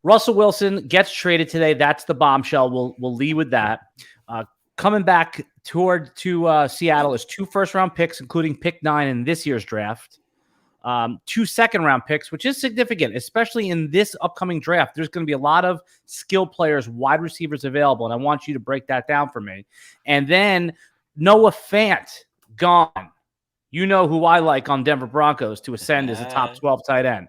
Russell Wilson gets traded today. That's the bombshell. We'll lead with that. Coming back to Seattle is 2 first-round picks, including pick 9 in this year's draft. 2 second-round picks, which is significant, especially in this upcoming draft. There's going to be a lot of skill players, wide receivers available, and I want you to break that down for me. And then Noah Fant, gone. You know who I like on Denver Broncos to ascend as a top 12 tight end.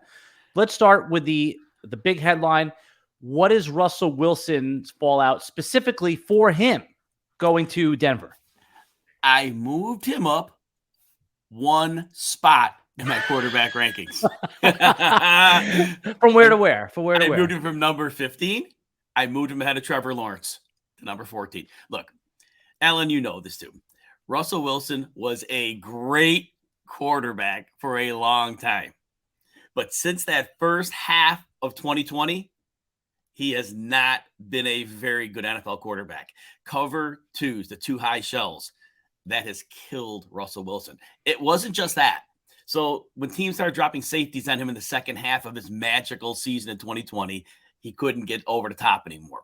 Let's start with the big headline. What is Russell Wilson's fallout specifically for him going to Denver? I moved him up 1 spot in my quarterback rankings. From where to where? I moved him from number 15. I moved him ahead of Trevor Lawrence to number 14. Look, Alan, you know this too. Russell Wilson was a great quarterback for a long time. But since that first half of 2020, he has not been a very good NFL quarterback. Cover twos, the 2 high shells, that has killed Russell Wilson. It wasn't just that. So when teams started dropping safeties on him in the second half of his magical season in 2020, he couldn't get over the top anymore.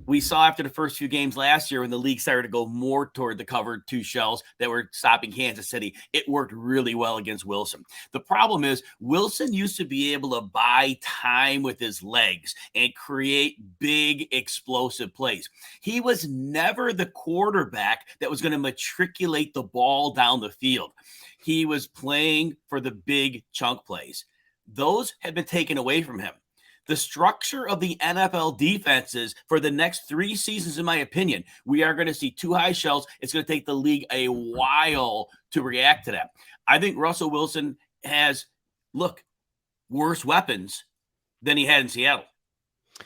We saw after the first few games last year when the league started to go more toward the covered 2 shells that were stopping Kansas City, it worked really well against Wilson. The problem is Wilson used to be able to buy time with his legs and create big explosive plays. He was never the quarterback that was going to matriculate the ball down the field. He was playing for the big chunk plays. Those have been taken away from him. The structure of the NFL defenses for the next 3 seasons, in my opinion, we are going to see 2 high shells. It's going to take the league a while to react to that. I think Russell Wilson has, worse weapons than he had in Seattle.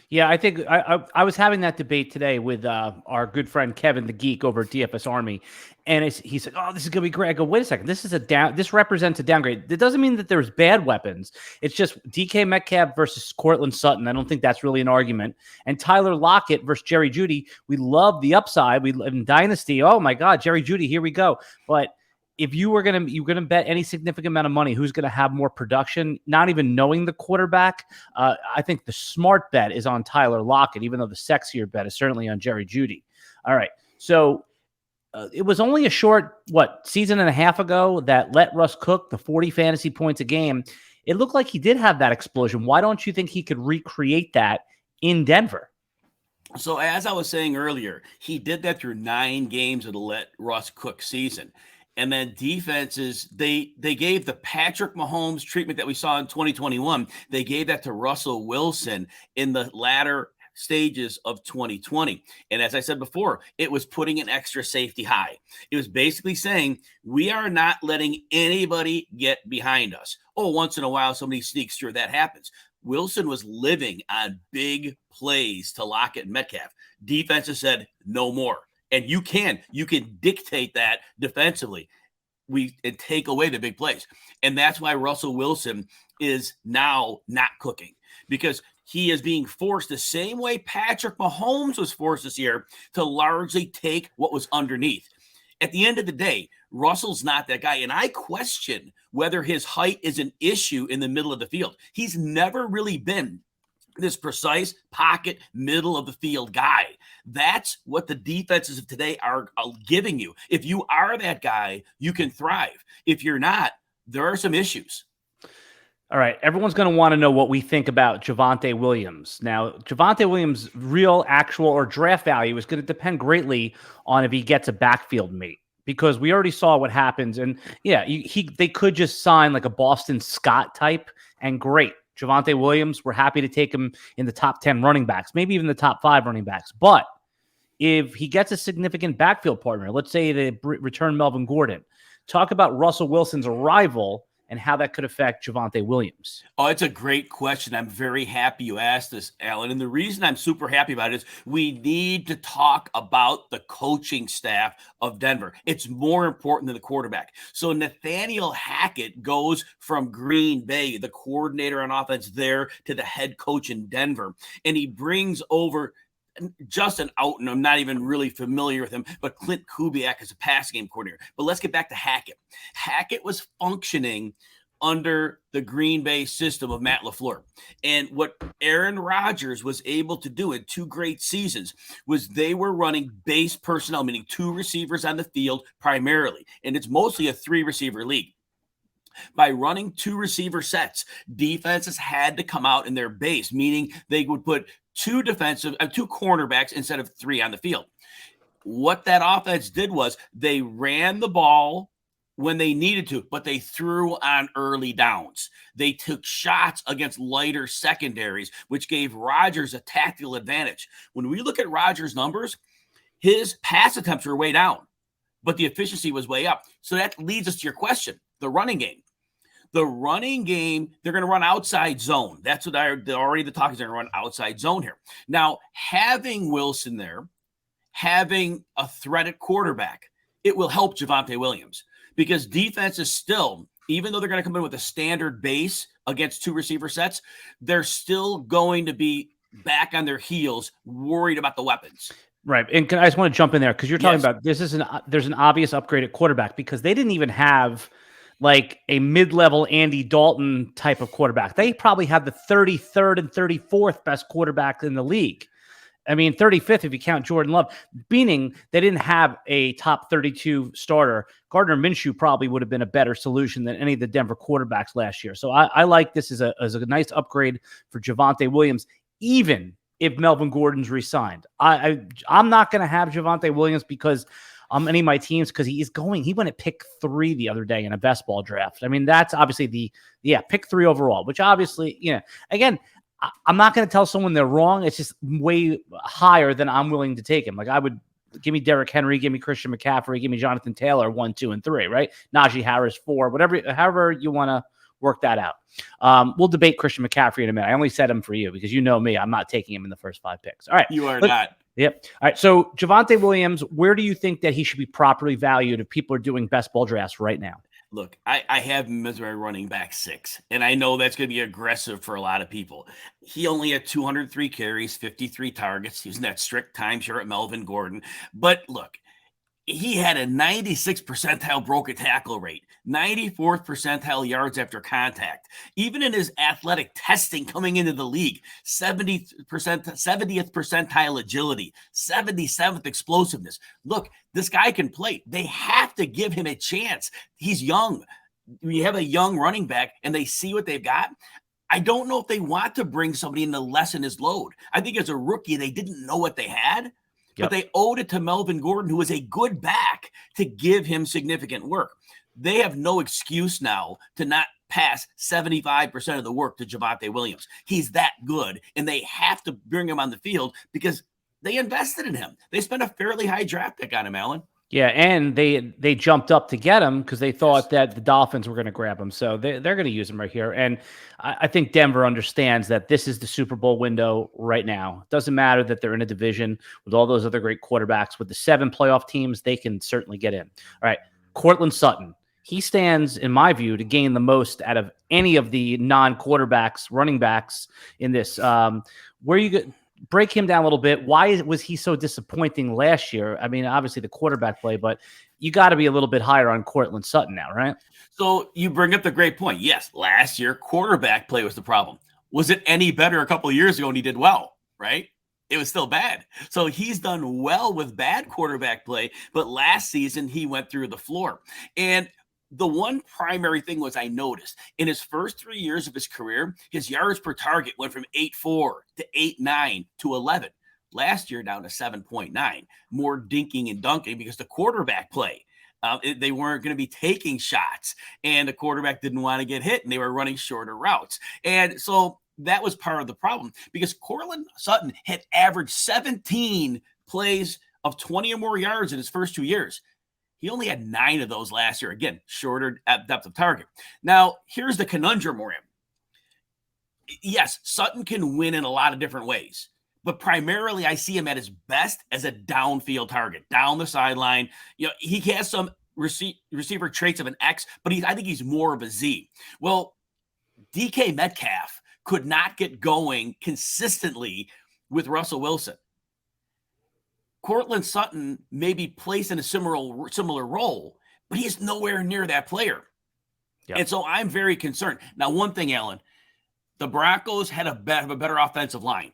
Yeah, I think I was having that debate today with our good friend Kevin, the geek over at DFS Army, and he said, "Oh, this is gonna be great." I go, "Wait a second, this represents a downgrade. It doesn't mean that there's bad weapons. It's just DK Metcalf versus Courtland Sutton. I don't think that's really an argument. And Tyler Lockett versus Jerry Jeudy. We love the upside. We live in Dynasty. Oh my God, Jerry Jeudy, here we go. But if you're gonna bet any significant amount of money, who's gonna have more production, not even knowing the quarterback, I think the smart bet is on Tyler Lockett, even though the sexier bet is certainly on Jerry Jeudy. All right, so it was only a short season and a half ago that let Russ cook the 40 fantasy points a game. It looked like he did have that explosion. Why don't you think he could recreate that in Denver? So as I was saying earlier, he did that through 9 games of the let Russ cook season. And then defenses, they gave the Patrick Mahomes treatment that we saw in 2021. They gave that to Russell Wilson in the latter stages of 2020. And as I said before, it was putting an extra safety high. It was basically saying, we are not letting anybody get behind us. Oh, once in a while, somebody sneaks through. That happens. Wilson was living on big plays to Lockett and Metcalf. Defenses said, no more. And you can dictate that defensively. And take away the big plays. And that's why Russell Wilson is now not cooking, because he is being forced the same way Patrick Mahomes was forced this year to largely take what was underneath. At the end of the day, Russell's not that guy. And I question whether his height is an issue in the middle of the field. He's never really been this precise pocket, middle of the field guy. That's what the defenses of today are giving you. If you are that guy, you can thrive. If you're not, there are some issues. All right. Everyone's going to want to know what we think about Javonte Williams. Now, Javonte Williams' real, actual, or draft value is going to depend greatly on if he gets a backfield mate, because we already saw what happens. And yeah, they could just sign like a Boston Scott type, and great. Javonte Williams, we're happy to take him in the top 10 running backs, maybe even the top 5 running backs. But if he gets a significant backfield partner, let's say they return Melvin Gordon, talk about Russell Wilson's arrival and how that could affect Javonte Williams. Oh, it's a great question. I'm very happy you asked this, Alan. And the reason I'm super happy about it is we need to talk about the coaching staff of Denver. It's more important than the quarterback. So Nathaniel Hackett goes from Green Bay, the coordinator on offense there, to the head coach in Denver. And he brings over Justin Outen. I'm not even really familiar with him, but Clint Kubiak is a pass game coordinator. But let's get back to Hackett. Hackett was functioning under the Green Bay system of Matt LaFleur. And what Aaron Rodgers was able to do in 2 great seasons was they were running base personnel, meaning 2 receivers on the field primarily. And it's mostly a 3-receiver league. By running 2 receiver sets, defenses had to come out in their base, meaning they would put 2 cornerbacks instead of 3 on the field. What that offense did was they ran the ball when they needed to, but they threw on early downs. They took shots against lighter secondaries, which gave Rodgers a tactical advantage. When we look at Rodgers' numbers, his pass attempts were way down, but the efficiency was way up. So that leads us to your question, the running game. The running game, they're going to run outside zone. That's what the talk is. They're going to run outside zone here. Now, having Wilson there, having a threat at quarterback, it will help Javonte Williams. Because defense is still, even though they're going to come in with a standard base against 2 receiver sets, they're still going to be back on their heels, worried about the weapons. Right. And I just want to jump in there because you're talking about there's an obvious upgrade at quarterback because they didn't even have like a mid-level Andy Dalton type of quarterback. They probably have the 33rd and 34th best quarterback in the league. I mean, 35th if you count Jordan Love, meaning they didn't have a top 32 starter. Gardner Minshew probably would have been a better solution than any of the Denver quarterbacks last year. So I like this as a nice upgrade for Javonte Williams, even if Melvin Gordon's re-signed. I'm not going to have Javonte Williams because any of my teams because he went at pick 3 the other day in a best ball draft. I mean, that's obviously pick 3 overall, which obviously, again, I'm not going to tell someone they're wrong. It's just way higher than I'm willing to take him. Like I would give me Derrick Henry, give me Christian McCaffrey, give me Jonathan Taylor 1, 2, and 3, right? Najee Harris 4, however you want to work that out. We'll debate Christian McCaffrey in a minute. I only said him for you because you know me. I'm not taking him in the first 5 picks. All right. You are not. Yep. All right. So Javonte Williams, where do you think that he should be properly valued if people are doing best ball drafts right now? Look, I have him as my running back 6, and I know that's going to be aggressive for a lot of people. He only had 203 carries, 53 targets. He was in that strict timeshare at Melvin Gordon. But look, he had a 96th percentile broken tackle rate, 94th percentile yards after contact. Even in his athletic testing coming into the league, 70th percentile agility, 77th explosiveness. Look, this guy can play. They have to give him a chance. He's young. When you have a young running back and they see what they've got, I don't know if they want to bring somebody in to lessen his load. I think as a rookie, they didn't know what they had. But they owed it to Melvin Gordon, who was a good back, to give him significant work. They have no excuse now to not pass 75% of the work to Javonte Williams. He's that good, and they have to bring him on the field because they invested in him. They spent a fairly high draft pick on him, Alan. Yeah, and they jumped up to get him because they thought that the Dolphins were going to grab him. So they're going to use him right here. And I think Denver understands that this is the Super Bowl window right now. It doesn't matter that they're in a division with all those other great quarterbacks. With the 7 playoff teams, they can certainly get in. All right, Courtland Sutton. He stands, in my view, to gain the most out of any of the non-quarterbacks, running backs in this. Where you get... Break him down a little bit. Why was he so disappointing last year? I mean, obviously the quarterback play, but you got to be a little bit higher on Courtland Sutton now, right? So you bring up the great point. Yes, last year quarterback play was the problem. Was it any better a couple of years ago when he did well, right? It was still bad. So he's done well with bad quarterback play, but last season he went through the floor. And the one primary thing was I noticed in his first 3 years of his career, his yards per target went from 8.4 to 8.9 to 11. Last year down to 7.9. More dinking and dunking because the quarterback play. They weren't going to be taking shots, and the quarterback didn't want to get hit, and they were running shorter routes. And so that was part of the problem because Courtland Sutton had averaged 17 plays of 20 or more yards in his first 2 years. He only had 9 of those last year. Again, shorter depth of target. Now, here's the conundrum we're in. Yes, Sutton can win in a lot of different ways, but primarily I see him at his best as a downfield target, down the sideline. You know, he has some receiver traits of an X, but I think he's more of a Z. Well, DK Metcalf could not get going consistently with Russell Wilson. Courtland Sutton may be placed in a similar role, but he is nowhere near that player. Yep. And so I'm very concerned. Now, one thing, Alan, the Broncos have a better offensive line.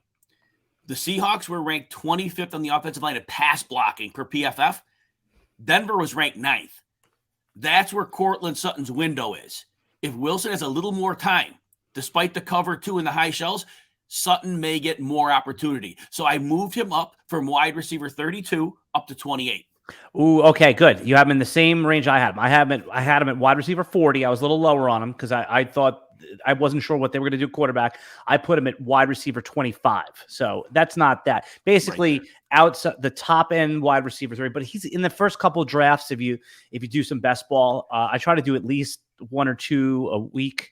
The Seahawks were ranked 25th on the offensive line of pass blocking per PFF. Denver was ranked 9th. That's where Courtland Sutton's window is. If Wilson has a little more time, despite the cover 2 and the high shells, Sutton may get more opportunity. So I moved him up from wide receiver 32 up to 28. Ooh, okay, good. You have him in the same range I had him. I had him at wide receiver 40. I was a little lower on him because I thought I wasn't sure what they were going to do quarterback. I put him at wide receiver 25. So that's not that. Basically, right, outside the top end wide receivers, right? But he's in the first couple of drafts. If you do some best ball, I try to do at least 1 or 2 a week.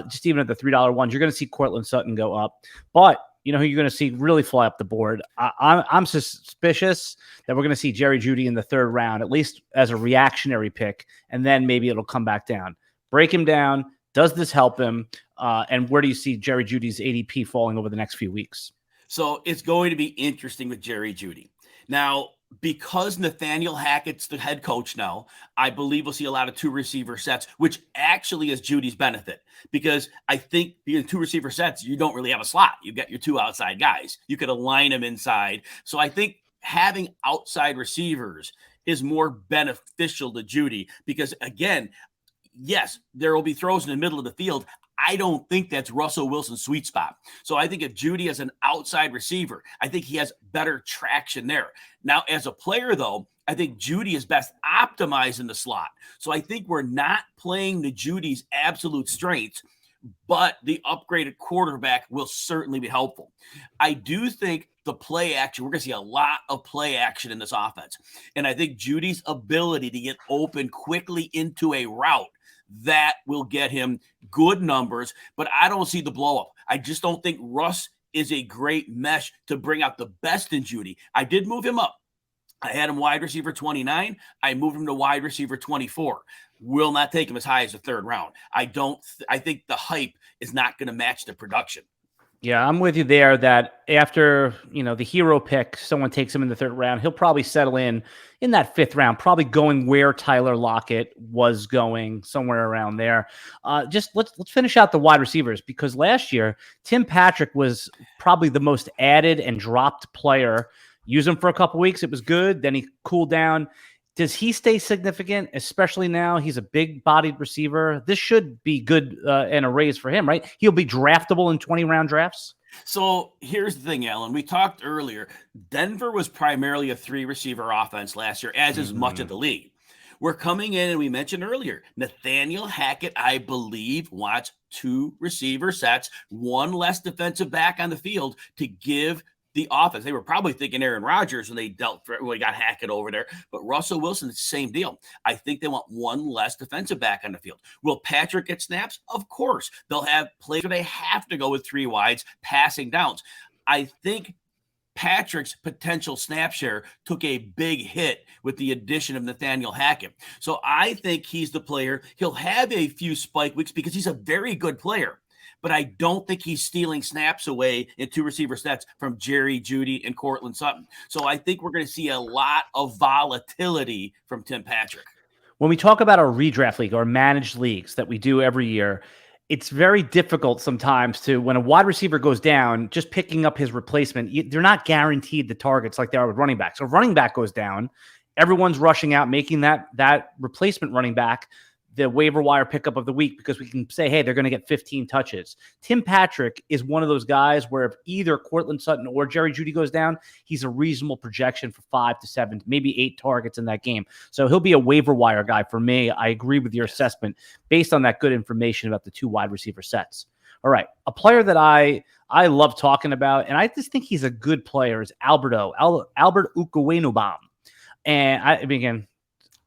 Just even at the $3 ones, you're going to see Courtland Sutton go up. But you know who you're going to see really fly up the board? I'm suspicious that we're going to see Jerry Jeudy in the 3rd round, at least as a reactionary pick, and then maybe it'll come back down. Break him down. Does this help him? And where do you see Jerry Jeudy's ADP falling over the next few weeks? So it's going to be interesting with Jerry Jeudy. Now, because Nathaniel Hackett's the head coach now, I believe we'll see a lot of 2 receiver sets, which actually is Judy's benefit. Because I think being 2 receiver sets, you don't really have a slot. You've got your 2 outside guys. You could align them inside. So I think having outside receivers is more beneficial to Jeudy because, again, yes, there will be throws in the middle of the field. I don't think that's Russell Wilson's sweet spot. So I think if Jeudy is an outside receiver, I think he has better traction there. Now, as a player, though, I think Jeudy is best optimized in the slot. So I think we're not playing to Judy's absolute strengths, but the upgraded quarterback will certainly be helpful. I do think the play action, we're going to see a lot of play action in this offense. And I think Judy's ability to get open quickly into a route, that will get him good numbers, but I don't see the blow up. I just don't think Russ is a great mesh to bring out the best in Jeudy. I did move him up. I had him wide receiver 29. I moved him to wide receiver 24. Will not take him as high as the 3rd round. I think the hype is not going to match the production. Yeah, I'm with you there that after, the hero pick, someone takes him in the 3rd round, he'll probably settle in that 5th round, probably going where Tyler Lockett was going, somewhere around there. Just let's finish out the wide receivers because last year, Tim Patrick was probably the most added and dropped player. Use him for a couple weeks. It was good. Then he cooled down. Does he stay significant, especially now? He's a big-bodied receiver. This should be good and a raise for him, right? He'll be draftable in 20-round drafts? So here's the thing, Alan. We talked earlier. Denver was primarily a 3-receiver offense last year, as is much of the league. We're coming in, and we mentioned earlier, Nathaniel Hackett, I believe, wants 2 receiver sets, 1 less defensive back on the field to give the offense. They were probably thinking Aaron Rodgers when they got Hackett over there, but Russell Wilson, it's the same deal. I think they want 1 less defensive back on the field. Will Patrick get snaps? Of course. They'll have plays where they have to go with 3 wides, passing downs. I think Patrick's potential snap share took a big hit with the addition of Nathaniel Hackett. So I think he's the player. He'll have a few spike weeks because he's a very good player. But I don't think he's stealing snaps away in 2 receiver sets from Jerry, Jeudy, and Courtland Sutton. So I think we're going to see a lot of volatility from Tim Patrick. When we talk about our redraft league or managed leagues that we do every year, it's very difficult sometimes to, when a wide receiver goes down, just picking up his replacement, they're not guaranteed the targets like they are with running back. So if running back goes down, everyone's rushing out, making that replacement running back the waiver wire pickup of the week because we can say, hey, they're going to get 15 touches. Tim Patrick is one of those guys where if either Courtland Sutton or Jerry Jeudy goes down, he's a reasonable projection for 5 to 7, maybe 8 targets in that game. So he'll be a waiver wire guy for me. I agree with your assessment based on that good information about the 2 wide receiver sets. All right. A player that I love talking about, and I just think he's a good player, is Albert Okwuegbunam. And again,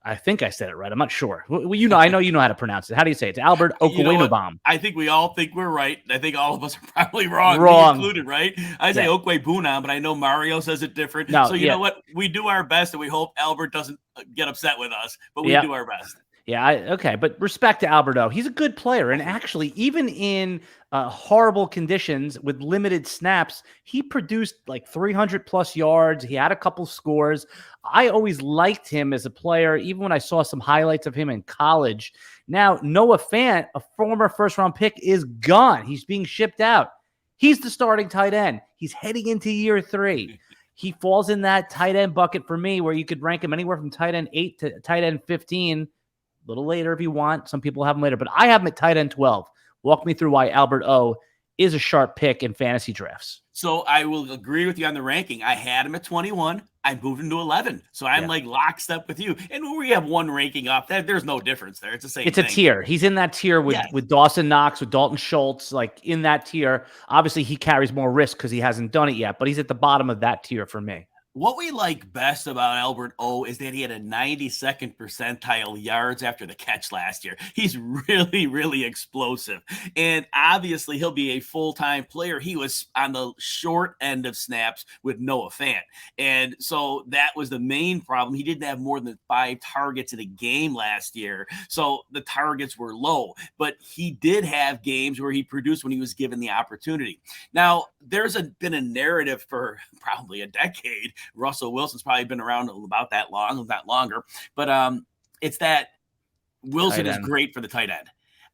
I think I said it right. I'm not sure. Well, I know you know how to pronounce it. How do you say it? It's Albert Okwuegbunam. I think we all think we're right. I think all of us are probably wrong. Me included, right? I say Okwuegbunam, but I know Mario says it different. No, so you know what? We do our best, and we hope Albert doesn't get upset with us, but we do our best. Yeah, okay. But respect to Alberto. He's a good player. And actually, even in horrible conditions with limited snaps, he produced like 300 plus yards. He had a couple scores. I always liked him as a player, even when I saw some highlights of him in college. Now, Noah Fant, a former first-round pick, is gone. He's being shipped out. He's the starting tight end. He's heading into year 3. He falls in that tight end bucket for me, where you could rank him anywhere from tight end 8 to tight end 15. A little later if you want. Some people have him later, but I have him at tight end 12. Walk me through why Albert O is a sharp pick in fantasy drafts. So I will agree with you on the ranking. I had him at 21. I moved him to 11. So I'm like lockstep with you. And we have one ranking up. There's no difference there. It's the same It's thing. a tier. He's in that tier with Dawson Knox, with Dalton Schultz, like in that tier. Obviously, he carries more risk because he hasn't done it yet, but he's at the bottom of that tier for me. What we like best about Albert O is that he had a 92nd percentile yards after the catch last year. He's really, really explosive. And obviously, he'll be a full-time player. He was on the short end of snaps with Noah Fant. And so that was the main problem. He didn't have more than 5 targets in a game last year. So the targets were low. But he did have games where he produced when he was given the opportunity. Now, there's been a narrative for probably a decade. Russell Wilson's probably been around about that long, if not longer. But it's that Wilson is great for the tight end.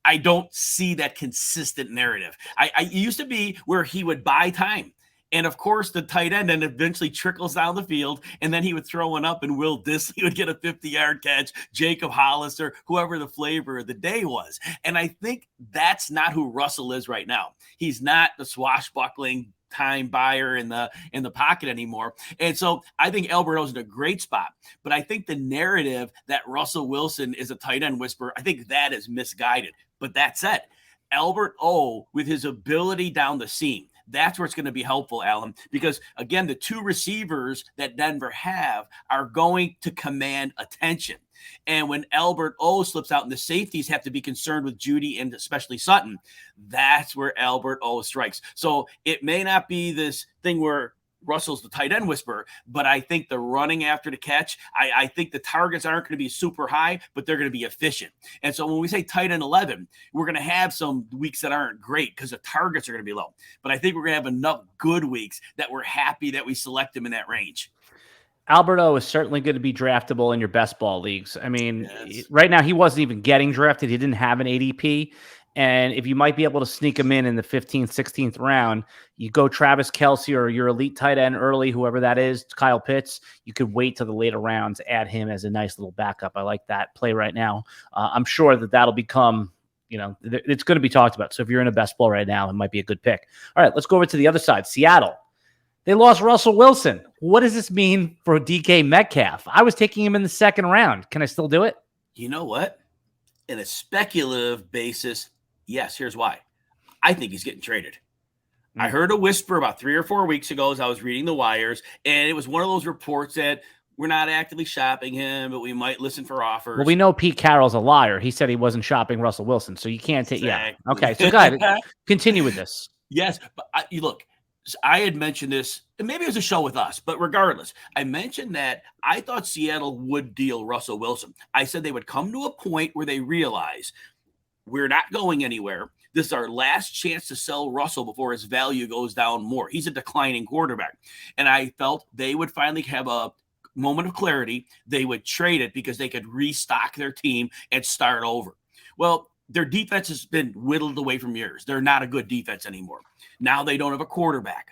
I don't see that consistent narrative. I used to be where he would buy time. And, of course, the tight end then eventually trickles down the field, and then he would throw one up, and Will Dissly would get a 50-yard catch, Jacob Hollister, whoever the flavor of the day was. And I think that's not who Russell is right now. He's not the swashbuckling time buyer in the pocket anymore. And so I think Albert O's in a great spot. But I think the narrative that Russell Wilson is a tight end whisperer, I think that is misguided. But that said, Albert O, with his ability down the seam, that's where it's going to be helpful, Alan, because, again, the 2 receivers that Denver have are going to command attention. And when Albert O slips out and the safeties have to be concerned with Jeudy and especially Sutton, that's where Albert O strikes. So it may not be this thing where Russell's the tight end whisperer, but I think the running after the catch, I think the targets aren't going to be super high, but they're going to be efficient. And so when we say tight end 11, we're going to have some weeks that aren't great because the targets are going to be low. But I think we're going to have enough good weeks that we're happy that we select him in that range. Albert O is certainly going to be draftable in your best ball leagues. I mean, right now he wasn't even getting drafted. He didn't have an ADP. And if you might be able to sneak him in the 15th, 16th round, you go Travis Kelce or your elite tight end early, whoever that is, Kyle Pitts. You could wait till the later rounds, add him as a nice little backup. I like that play right now. I'm sure that'll become, it's going to be talked about. So if you're in a best ball right now, it might be a good pick. All right, let's go over to the other side. Seattle. They lost Russell Wilson. What does this mean for DK Metcalf? I was taking him in the 2nd round. Can I still do it? You know what? In a speculative basis, yes, here's why. I think he's getting traded. I heard a whisper about 3 or 4 weeks ago as I was reading the wires, and it was one of those reports that we're not actively shopping him, but we might listen for offers. Well, we know Pete Carroll's a liar. He said he wasn't shopping Russell Wilson, so you can't take Yeah. Okay, so go ahead. Continue with this. Yes, but look, I had mentioned this, and maybe it was a show with us, but regardless, I mentioned that I thought Seattle would deal Russell Wilson. I said they would come to a point where they realize we're not going anywhere. This is our last chance to sell Russell before his value goes down more. He's a declining quarterback. And I felt they would finally have a moment of clarity. They would trade it because they could restock their team and start over. Well, their defense has been whittled away from years. They're not a good defense anymore. Now they don't have a quarterback.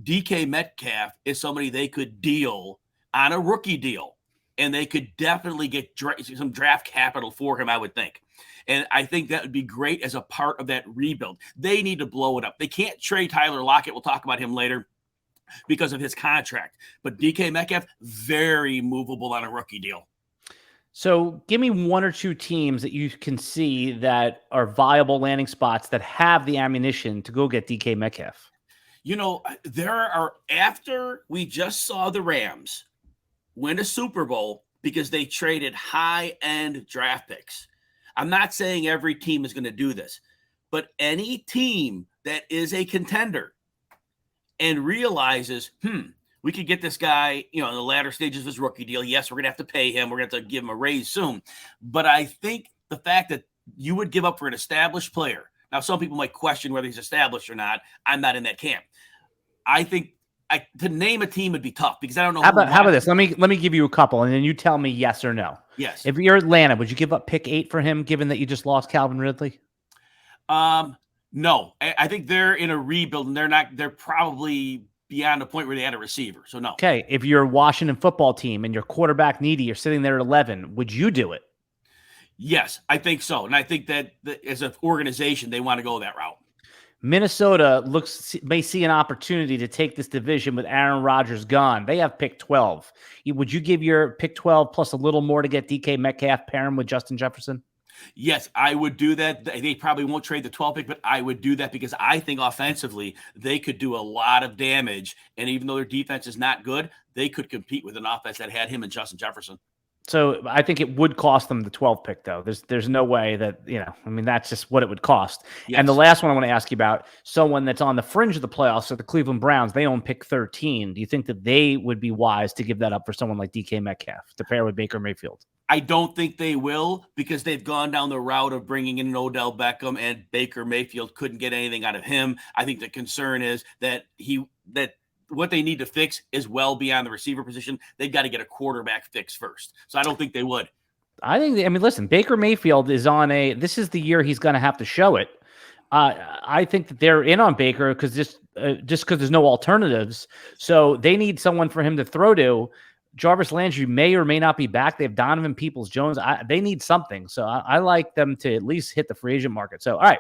DK Metcalf is somebody they could deal on a rookie deal, and they could definitely get some draft capital for him, I would think. And I think that would be great as a part of that rebuild. They need to blow it up. They can't trade Tyler Lockett. We'll talk about him later because of his contract. But DK Metcalf, very movable on a rookie deal. So give me 1 or 2 teams that you can see that are viable landing spots that have the ammunition to go get DK Metcalf. There are, after we just saw the Rams win a Super Bowl because they traded high-end draft picks. I'm not saying every team is going to do this, but any team that is a contender and realizes, we could get this guy, in the latter stages of his rookie deal. Yes, we're going to have to pay him. We're going to have to give him a raise soon. But I think the fact that you would give up for an established player. Now, some people might question whether he's established or not. I'm not in that camp. I think to name a team would be tough because I don't know. How about this? Let me give you a couple, and then you tell me yes or no. Yes. If you're Atlanta, would you give up pick 8 for him, given that you just lost Calvin Ridley? No. I think they're in a rebuild, and they're probably beyond the point where they had a receiver. So no. Okay. If you're a Washington football team and you're quarterback needy, you're sitting there at 11, would you do it? Yes, I think so. And I think that as an organization, they want to go that route. Minnesota may see an opportunity to take this division with Aaron Rodgers gone. They have pick 12. Would you give your pick 12 plus a little more to get DK Metcalf, pair him with Justin Jefferson? Yes, I would do that. They probably won't trade the 12 pick, but I would do that because I think offensively they could do a lot of damage. And even though their defense is not good, they could compete with an offense that had him and Justin Jefferson. So I think it would cost them the 12 pick, though. There's no way that, that's just what it would cost. Yes. And the last one I want to ask you about, someone that's on the fringe of the playoffs, so the Cleveland Browns, they own pick 13. Do you think that they would be wise to give that up for someone like DK Metcalf to pair with Baker Mayfield? I don't think they will because they've gone down the route of bringing in Odell Beckham, and Baker Mayfield couldn't get anything out of him. I think the concern is that what they need to fix is well beyond the receiver position. They've got to get a quarterback fix first. So I don't think they would. Listen, Baker Mayfield is this is the year he's going to have to show it. I think that they're in on Baker because just because there's no alternatives. So they need someone for him to throw to. Jarvis Landry may or may not be back. They have Donovan Peoples-Jones. They need something. So I like them to at least hit the free agent market. So, all right,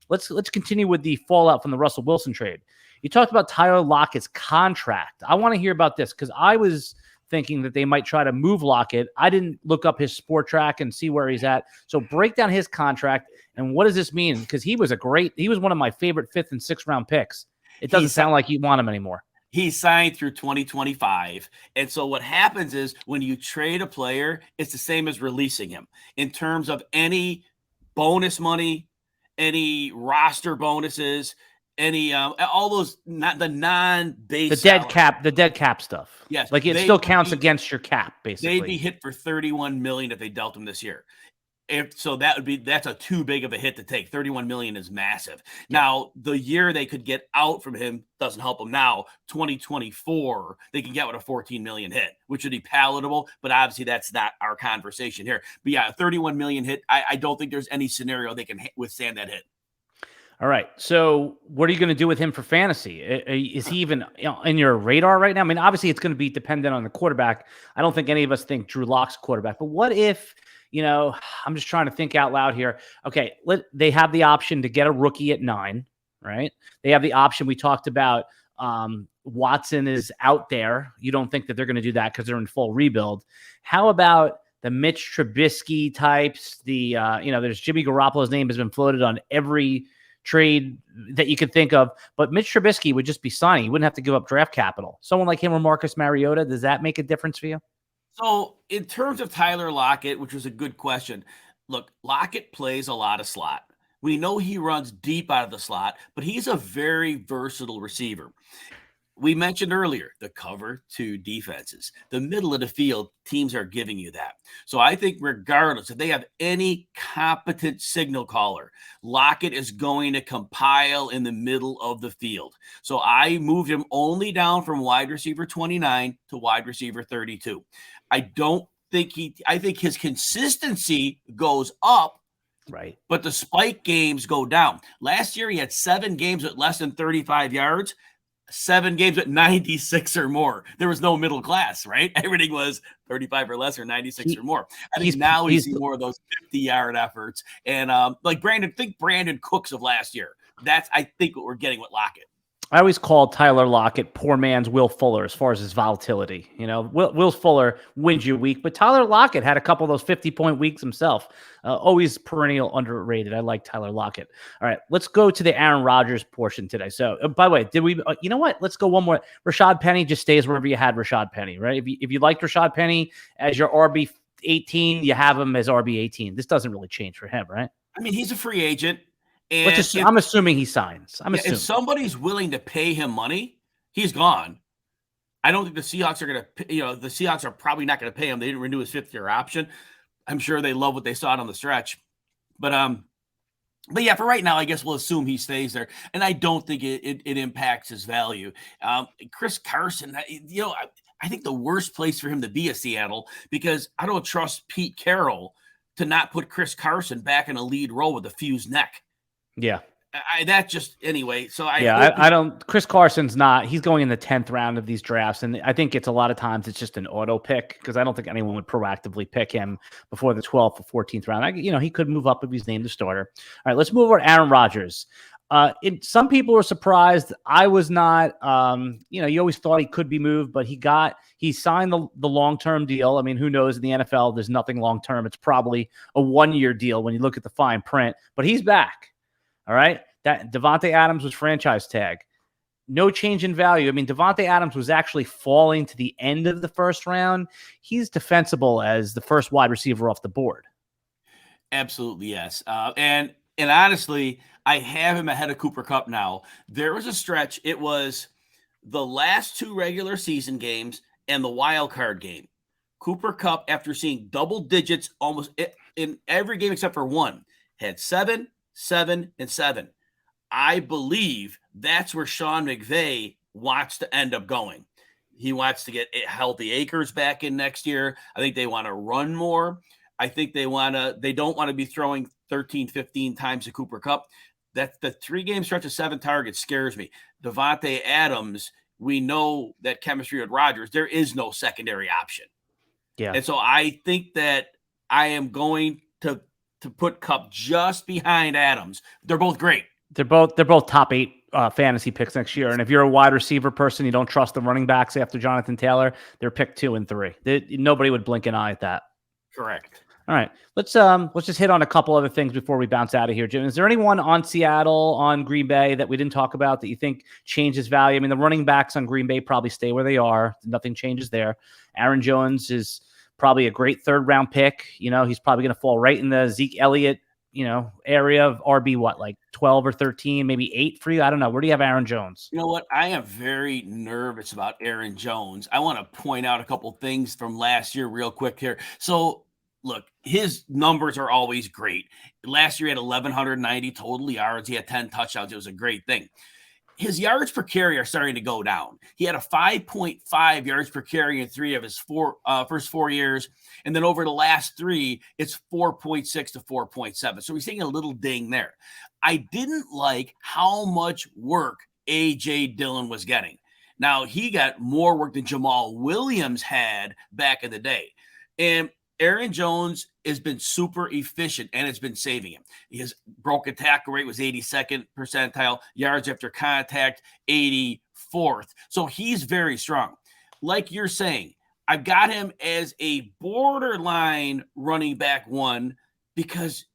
let's continue with the fallout from the Russell Wilson trade. You talked about Tyler Lockett's contract. I want to hear about this because I was thinking that they might try to move Lockett. I didn't look up his sport track and see where he's at. So break down his contract and what does this mean? Because he was one of my favorite 5th and 6th round picks. It doesn't sound like you want him anymore. He signed through 2025. And so what happens is when you trade a player, it's the same as releasing him in terms of any bonus money, any roster bonuses, any all those the non-base the dead cap stuff. Yes, like it still counts against your cap. Basically, they'd be hit for $31 million if they dealt him this year. That's a too big of a hit to take. $31 million is massive. Yeah. Now the year they could get out from him doesn't help them. Now 2024 they can get with a $14 million hit, which would be palatable. But obviously that's not our conversation here. But yeah, a $31 million hit. I don't think there's any scenario they can withstand that hit. All right. So what are you going to do with him for fantasy? Is he even in your radar right now? I mean, obviously it's going to be dependent on the quarterback. I don't think any of us think Drew Lock's quarterback, but what if, I'm just trying to think out loud here. Okay. They have the option to get a rookie at 9, right? They have the option. We talked about Watson is out there. You don't think that they're going to do that because they're in full rebuild. How about the Mitch Trubisky types? There's Jimmy Garoppolo's name has been floated on every trade that you could think of, but Mitch Trubisky would just be signing. He wouldn't have to give up draft capital. Someone like him or Marcus Mariota, does that make a difference for you? So in terms of Tyler Lockett, which was a good question, look, Lockett plays a lot of slot. We know he runs deep out of the slot, but he's a very versatile receiver. We mentioned earlier the cover 2 defenses. The middle of the field, teams are giving you that. So I think regardless, if they have any competent signal caller, Lockett is going to compile in the middle of the field. So I moved him only down from wide receiver 29 to wide receiver 32. I think his consistency goes up. Right. But the spike games go down. Last year, he had 7 games with less than 35 yards. 7 games at 96 or more. There was no middle class, right? Everything was 35 or less or 96 or more. I think now we see more of those 50-yard efforts. And like Brandon Cooks of last year. That's, I think, what we're getting with Lockett. I always call Tyler Lockett poor man's Will Fuller as far as his volatility. Will Fuller wins you a week, but Tyler Lockett had a couple of those 50-point weeks himself. Always perennial underrated. I like Tyler Lockett. All right, let's go to the Aaron Rodgers portion today. So, by the way, did we? You know what? Let's go one more. Rashad Penny just stays wherever you had Rashad Penny, right? If you liked Rashad Penny as your RB18, you have him as RB18. This doesn't really change for him, right? I mean, he's a free agent. And I'm assuming he signs. If somebody's willing to pay him money, he's gone. I don't think the Seahawks are going to, the Seahawks are probably not going to pay him. They didn't renew his 5th-year option. I'm sure they love what they saw on the stretch. But But yeah, for right now, I guess we'll assume he stays there, and I don't think it impacts his value. Chris Carson, I think the worst place for him to be is Seattle, because I don't trust Pete Carroll to not put Chris Carson back in a lead role with a fused neck. Yeah. So I don't. Chris Carson's not. He's going in the 10th round of these drafts, and I think it's a lot of times it's just an auto pick, because I don't think anyone would proactively pick him before the 12th or 14th round. He could move up if he's named a starter. All right, let's move over to Aaron Rodgers. Some people were surprised. I was not. You always thought he could be moved, but he signed the long-term deal. I mean, who knows? In the NFL, there's nothing long-term. It's probably a 1-year deal when you look at the fine print. But he's back. All right. That Davante Adams was franchise tag. No change in value. I mean, Davante Adams was actually falling to the end of the first round. He's defensible as the first wide receiver off the board. Absolutely, yes. And honestly, I have him ahead of Cooper Kupp now. There was a stretch. It was the last 2 regular season games and the wild card game. Cooper Kupp, after seeing double digits almost in every game except for one, had 7, 7, and 7. I believe that's where Sean McVay wants to end up going. He wants to get healthy Akers back in next year. I think they want to run more. I think they don't want to be throwing 13, 15 times to Cooper Kupp. That the 3-game stretch of 7 targets scares me. Davante Adams, we know that chemistry with Rodgers, there is no secondary option. Yeah. And so I think that I am going to put Kupp just behind Adams. They're both great. They're both top 8 fantasy picks next year. And if you're a wide receiver person, you don't trust the running backs after Jonathan Taylor, they're pick 2 and 3. Nobody would blink an eye at that. Correct. All right. Let's just hit on a couple other things before we bounce out of here, Jim. Is there anyone on Seattle, on Green Bay that we didn't talk about that you think changes value? I mean, the running backs on Green Bay probably stay where they are. Nothing changes there. Aaron Jones is probably a great 3rd-round pick. He's probably going to fall right in the Zeke Elliott, area of RB, like 12 or 13, maybe 8 for you? I don't know. Where do you have Aaron Jones? You know what? I am very nervous about Aaron Jones. I want to point out a couple things from last year real quick here. So, look, his numbers are always great. Last year he had 1,190 total yards. He had 10 touchdowns. It was a great thing. His yards per carry are starting to go down. He had a 5.5 yards per carry in 3 of his first 4 years. And then over the last 3, it's 4.6 to 4.7. So he's taking a little ding there. I didn't like how much work A.J. Dillon was getting. Now, he got more work than Jamal Williams had back in the day. And Aaron Jones has been super efficient, and it's been saving him. His broken tackle rate was 82nd percentile, yards after contact, 84th. So he's very strong. Like you're saying, I've got him as a borderline running back 1 because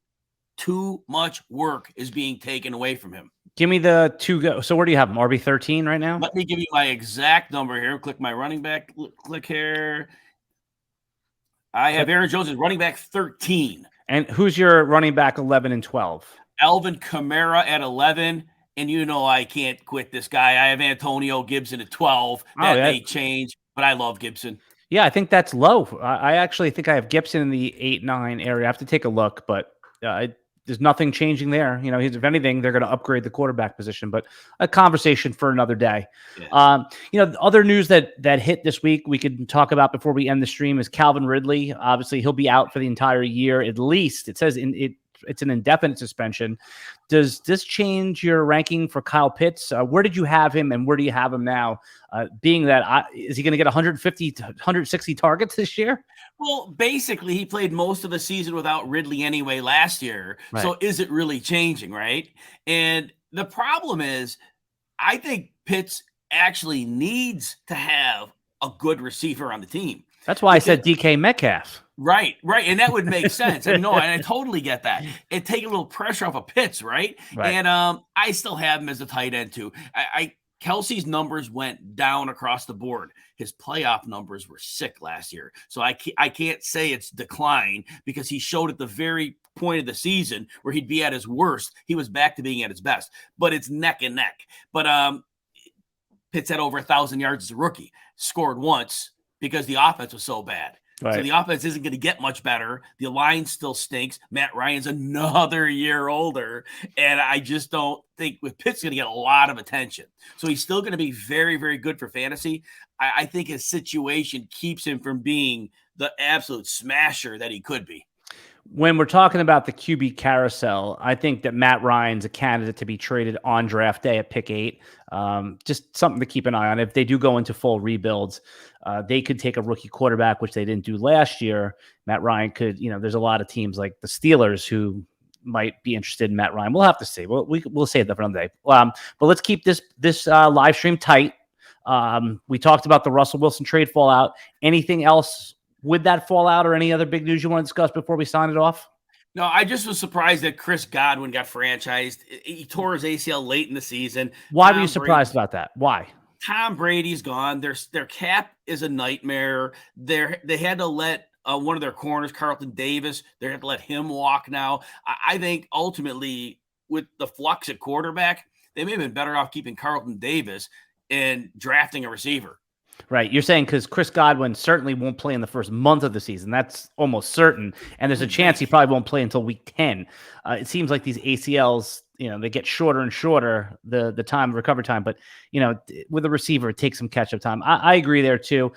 too much work is being taken away from him. Give me the 2 go. So where do you have him? RB 13 right now? Let me give you my exact number here. Click my running back. Click here. I have Aaron Jones as running back 13. And who's your running back 11 and 12? Alvin Kamara at 11. And I can't quit this guy. I have Antonio Gibson at 12. That may change, but I love Gibson. Yeah, I think that's low. I actually think I have Gibson in the 8-9 area. I have to take a look, but there's nothing changing there. If anything, they're going to upgrade the quarterback position, but a conversation for another day. Yeah. Other news that hit this week we could talk about before we end the stream is Calvin Ridley. Obviously, he'll be out for the entire year, at least. It says it's an indefinite suspension. Does this change your ranking for Kyle Pitts? Where did you have him, and where do you have him now? Being that, is he going to get 150 to 160 targets this year? Well, basically, he played most of the season without Ridley anyway last year. Right. So is it really changing, right? And the problem is, I think Pitts actually needs to have a good receiver on the team. That's why I said DK Metcalf. Right. And that would make sense. And I totally get that. It take a little pressure off of Pitts, right? And I still have him as a tight end too. Kelsey's numbers went down across the board. His playoff numbers were sick last year. So I can't say it's decline because he showed at the very point of the season where he'd be at his worst. He was back to being at his best. But it's neck and neck. But Pitts had over 1,000 yards as a rookie. Scored once because the offense was so bad. Right. So the offense isn't going to get much better. The line still stinks. Matt Ryan's another year older. And I just don't think with Pitt's going to get a lot of attention. So he's still going to be very, very good for fantasy. I think his situation keeps him from being the absolute smasher that he could be. When we're talking about the QB carousel, I think that Matt Ryan's a candidate to be traded on draft day at pick 8. Just something to keep an eye on. If they do go into full rebuilds, they could take a rookie quarterback, which they didn't do last year. Matt Ryan could, there's a lot of teams like the Steelers who might be interested in Matt Ryan. We'll have to see. We'll save that for another day. But let's keep this live stream tight. We talked about the Russell Wilson trade fallout. Anything else with that fallout or any other big news you want to discuss before we sign it off? No, I just was surprised that Chris Godwin got franchised. He tore his ACL late in the season. Why were you surprised about that? Why? Tom Brady's gone. Their cap is a nightmare. They had to let one of their corners, Carlton Davis, they had to let him walk now. I think ultimately with the flux at quarterback, they may have been better off keeping Carlton Davis and drafting a receiver. Right. You're saying because Chris Godwin certainly won't play in the first month of the season. That's almost certain. And there's a chance he probably won't play until week 10. It seems like these ACLs, they get shorter and shorter, the time, recovery time. But, with a receiver, it takes some catch-up time. I agree there, too.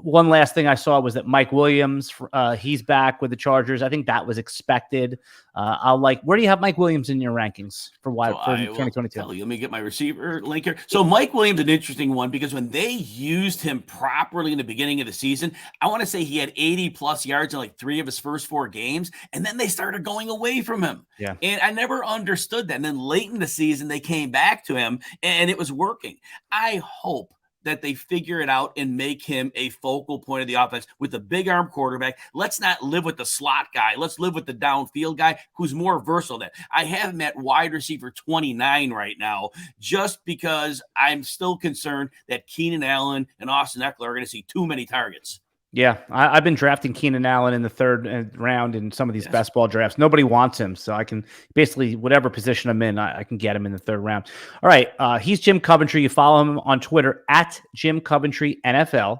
One last thing I saw was that Mike Williams, he's back with the Chargers. I think that was expected. Where do you have Mike Williams in your rankings for 2022? Let me get my receiver link here. So Mike Williams, an interesting one because when they used him properly in the beginning of the season, I want to say he had 80 plus yards in like 3 of his first 4 games. And then they started going away from him. Yeah. And I never understood that. And then late in the season, they came back to him and it was working. I hope that they figure it out and make him a focal point of the offense with a big arm quarterback. Let's not live with the slot guy. Let's live with the downfield guy who's more versatile than. I have him at wide receiver 29 right now, just because I'm still concerned that Keenan Allen and Austin Eckler are going to see too many targets. Yeah, I've been drafting Keenan Allen in the 3rd round in some of these best ball drafts. Nobody wants him, so I can basically, whatever position I'm in, I can get him in the 3rd round. All right, he's Jim Coventry. You follow him on Twitter at Jim Coventry NFL,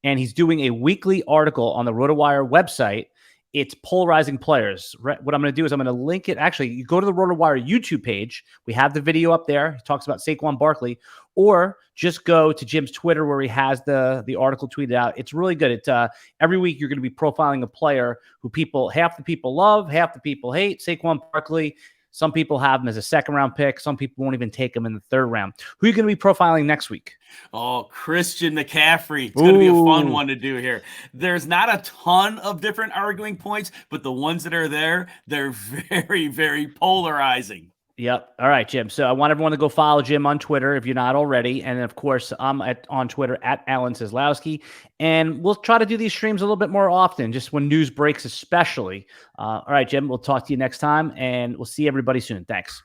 and he's doing a weekly article on the RotoWire website. It's polarizing players. What I'm going to do is I'm going to link it. Actually, you go to the RotoWire YouTube page. We have the video up there. He talks about Saquon Barkley. Or just go to Jim's Twitter where he has the article tweeted out. It's really good. It's every week you're going to be profiling a player who half the people love, half the people hate. Saquon Barkley. Some people have him as a 2nd round pick. Some people won't even take him in the 3rd round. Who are you going to be profiling next week? Oh, Christian McCaffrey. It's going to be a fun one to do here. There's not a ton of different arguing points, but the ones that are there, they're very, very polarizing. Yep. All right, Jim. So I want everyone to go follow Jim on Twitter if you're not already. And of course, I'm on Twitter at Alan Seslowsky. And we'll try to do these streams a little bit more often, just when news breaks especially. All right, Jim, we'll talk to you next time, and we'll see everybody soon. Thanks.